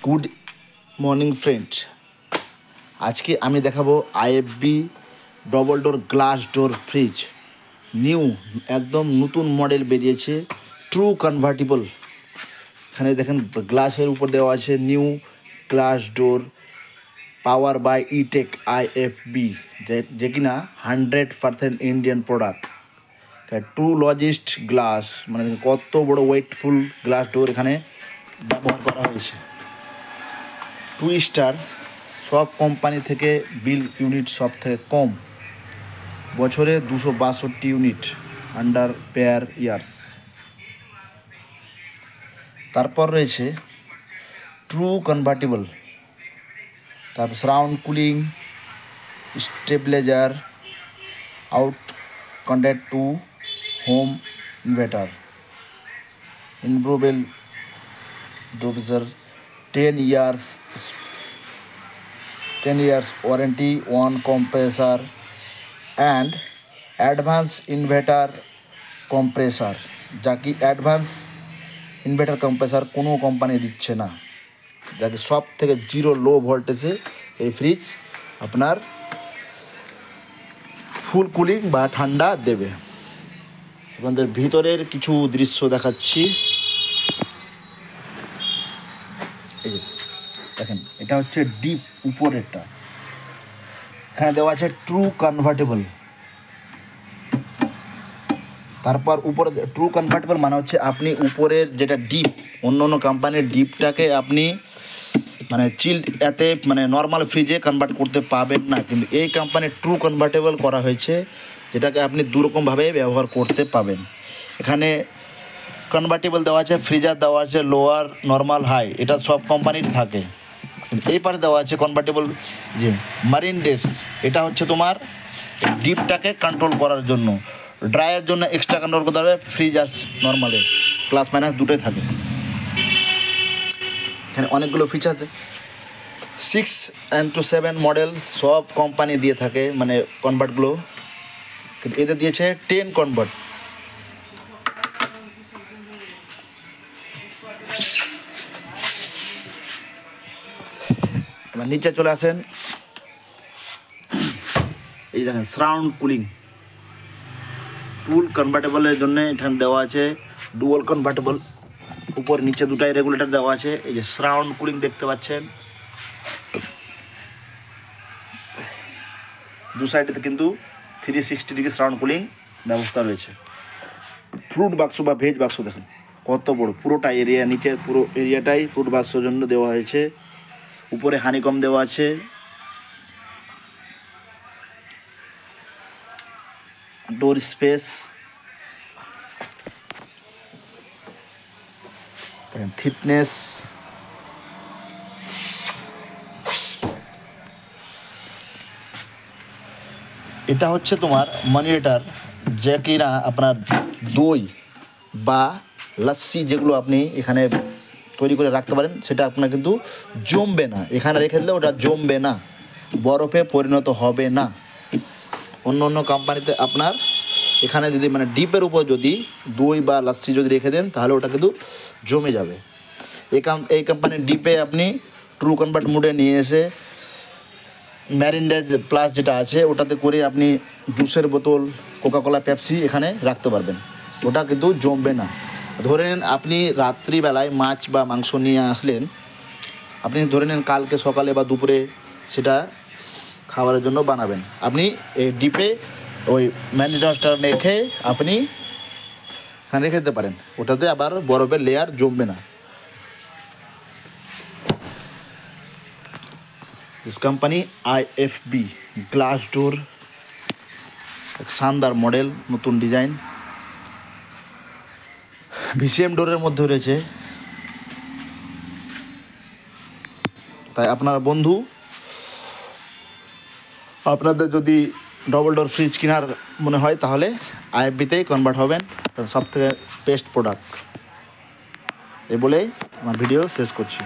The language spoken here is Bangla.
গুড মর্নিং ফ্রেন্ড, আজকে আমি দেখাবো IFB double door glass door fridge. New একদম নতুন মডেল বেরিয়েছে, ট্রু কনভার্টিবল। এখানে দেখেন গ্লাসের উপর দেওয়া আছে new glass door power by ইটেক আইএফবি, যে কিনা 100% ইন্ডিয়ান প্রোডাক্ট। ট্রু লজিস্ট গ্লাস, মানে কত বড় ওয়েটফুল গ্লাস ডোর এখানে ব্যবহার করা হয়েছে। 2 স্টার, সব কোম্পানি থেকে বিল ইউনিট সব থেকে কম, বছরে 262 ইউনিট আন্ডার পেয়ার ইয়ার্স। তারপর রয়েছে ট্রু কনভার্টিবল, তারপর surround cooling, stabiliser, out contact to home inverter, ইনব্রোবেল ডোবিজার, 10 years warranty on compressor and advanced inverter compressor, যা কি অ্যাডভান্স ইনভার্টার কম্প্রেসার কোনো কোম্পানি দিচ্ছে না, যাকে সব থেকে জিরো লো ভোল্টেজে এই ফ্রিজ আপনার ফুল কুলিং বা ঠান্ডা দেবে। আপনাদের ভিতরের কিছু দৃশ্য দেখাচ্ছি। এই যে দেখেন, এটা হচ্ছে ডিপ উপরেরটা, এখানে দেওয়া আছে ট্রু কনভার্টেবল। তারপর উপরে ট্রু কনভার্টেবল মানে হচ্ছে আপনি উপরের যেটা ডিপ, অন্য অন্য কোম্পানির ডিপটাকে আপনি মানে চিল্ড এতে মানে নর্মাল ফ্রিজে কনভার্ট করতে পাবেন না, কিন্তু এই কোম্পানির ট্রু কনভার্টেবল করা হয়েছে, যেটাকে আপনি দুরকমভাবে ব্যবহার করতে পাবেন। এখানে কনভার্টেবল দেওয়া আছে, ফ্রিজার দেওয়া আছে লোয়ার, নর্মাল, হাই, এটা সব কোম্পানির থাকে। এই পারে দেওয়া আছে কনভার্টেবল যে মারিন ডেস্ক, এটা হচ্ছে তোমার ডিপটাকে কন্ট্রোল করার জন্য, ড্রাইয়ের জন্য এক্সট্রা কন্ট্রোল করতে হবে। ফ্রিজ আর নর্মালে প্লাস মাইনাস দুটোই থাকে। এখানে অনেকগুলো ফিচার 6-7 মডেল সব কোম্পানি দিয়ে থাকে, মানে কনভার্টগুলো, কিন্তু এতে দিয়েছে 10 কনভার্ট। এবার নিচে চলে আসেন, এই দেখেন সারাউন্ড কুলিং টুল কনভার্টেবলের জন্য এখানে দেওয়া আছে ডুয়াল কনভার্টেবল, উপর নিচে দুটাই রেগুলেটর দেওয়া আছে। এই যে সারাউন্ড কুলিং দেখতে পাচ্ছেন, দু সাইডে কিন্তু 360 ডিগ্রি সারাউন্ড কুলিং ব্যবস্থা রয়েছে। ফ্রুট বাক্স বা ভেজ বাক্স দেখেন কত বড়, পুরোটা এরিয়া, নিচের পুরো এরিয়াটাই ফ্রুট বাক্সের জন্য দেওয়া হয়েছে। উপরে হানিকম দেওয়া আছে, ডোর স্পেস, থিকনেস, এটা হচ্ছে তোমার মনিটর, যে কিনা আপনার দই বা লস্যি যেগুলো আপনি এখানে তৈরি করে রাখতে পারেন, সেটা আপনার কিন্তু জমবে না, এখানে রেখে দিলে ওটা জমবে না, বরফে পরিণত হবে না। অন্য অন্য কোম্পানিতে আপনার এখানে যদি মানে ডিপের উপর যদি দই বা লস্যি যদি রেখে দেন, তাহলে ওটা কিন্তু জমে যাবে। এই কোম্পানির ডিপে আপনি ট্রু কনভার্ট মোডে নিয়ে এসে ম্যারিন্ডেজ প্লাস যেটা আছে ওটাতে করে আপনি জুসের বোতল, কোকাকোলা, পেপসি এখানে রাখতে পারবেন, ওটা কিন্তু জমবে না। ধরে নেন আপনি রাত্রিবেলায় মাছ বা মাংস নিয়ে আসলেন, আপনি ধরে নেন কালকে সকালে বা দুপুরে সেটা খাবারের জন্য বানাবেন, আপনি এই ডিপে ওই ম্যারিনেশনটা রেখে আপনি এখানে রেখে দিতে পারেন, ওটাতে আবার বরফের লেয়ার জমবে না। This company IFB glass door, শানদার মডেল, নতুন ডিজাইন, ভিসিএম ডোরের মধ্যে রয়েছে। তাই আপনার বন্ধু, আপনাদের যদি ডবল ডোর ফ্রিজ কেনার মনে হয়, তাহলে আইএফবিতেই কনভার্ট হবেন, সব থেকে বেস্ট প্রোডাক্ট। এই বলেই আমার ভিডিও শেষ করছি।